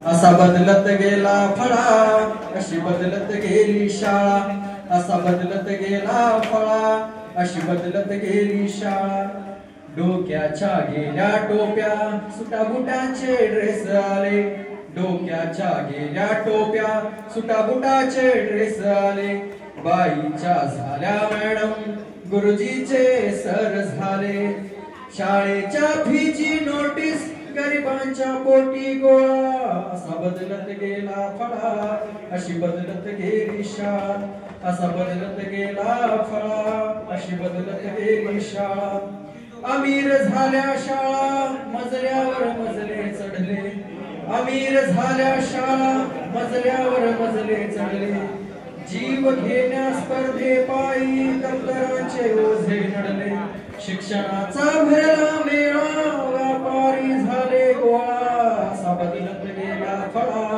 असा बदलत गेला फळा, अशी बदलत गेली शाळा. असा बदलत गेला फळा, अशी बदलत गेली शाळा. डोक्याच्या गेल्या टोप्या, सुटाबुटाचे ड्रेस आले. डोक्याच्या गेल्या टोप्या, सुटाबुटाचे ड्रेस आले. बाईच्या झाल्या मॅडम, गुरुजीचे सर झाले. शाळेच्या फीची नोटीस, गरिबांच्या पोटी गोळा. असा बदलत गेला फळा, अशी बदलत गेली शाळा. असा बदलत गेला फळा, अशी बदलत गेली शाळा. अमीर झाल्या शाळा, मजल्यावर मजले चढले. अमीर झाल्या शाळा, मजल्यावर मजले चढले. जीव घेण्या स्पर्धे पायी दप्तरांचे ओझे नडले. शिक्षणाचा भरला मेळा, व्यापारी झाले गोळा. असा बदलत गेला फळा,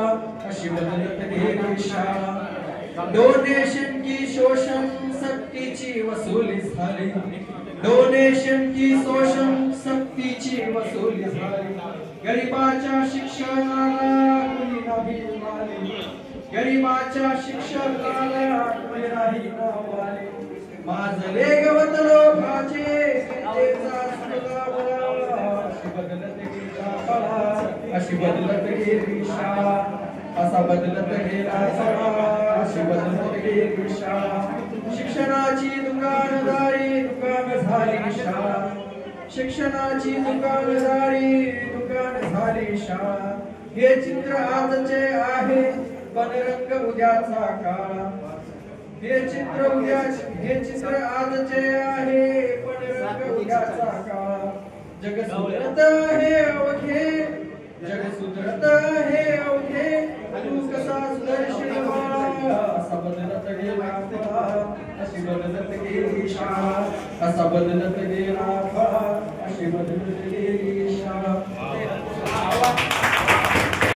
अशी बदलत गेली शाळा. डोनेशन की शोषण सक्तीची वसुली झाली. डोनेशन की शोषण सक्तीची वसुली झाली. गरिबाच्या शिक्षणाला कुणी नाही मानले. गरिबाच्या शिक्षणाला कुणी नाही मानले. माझले गवत लोभाचे अशी बदलत गेला फळा, अशी बदलत गेली शाळा. असा बदलत गेला फळा, अशी बदलत गेली शाळा. शिक्षणाची दुकानदारी दुकान झाली शाळा. शिक्षणाची दुकानदारी दुकान झाली शाळा. हे चित्र आजचे आहे, पण रंग उद्याचा काळा. हे चित्र आजचे आहे, पण रंग उद्याचा काळा. जग सुधरत आहे अवघे, जग सुधरत आहे अवघे. तू कसा सुधरशील बाळा. असा बदलत गेला फळा, अशी बदलत गेली शाळा. असा बदलत गेला फळा, अशी बदलत गेली शाळा.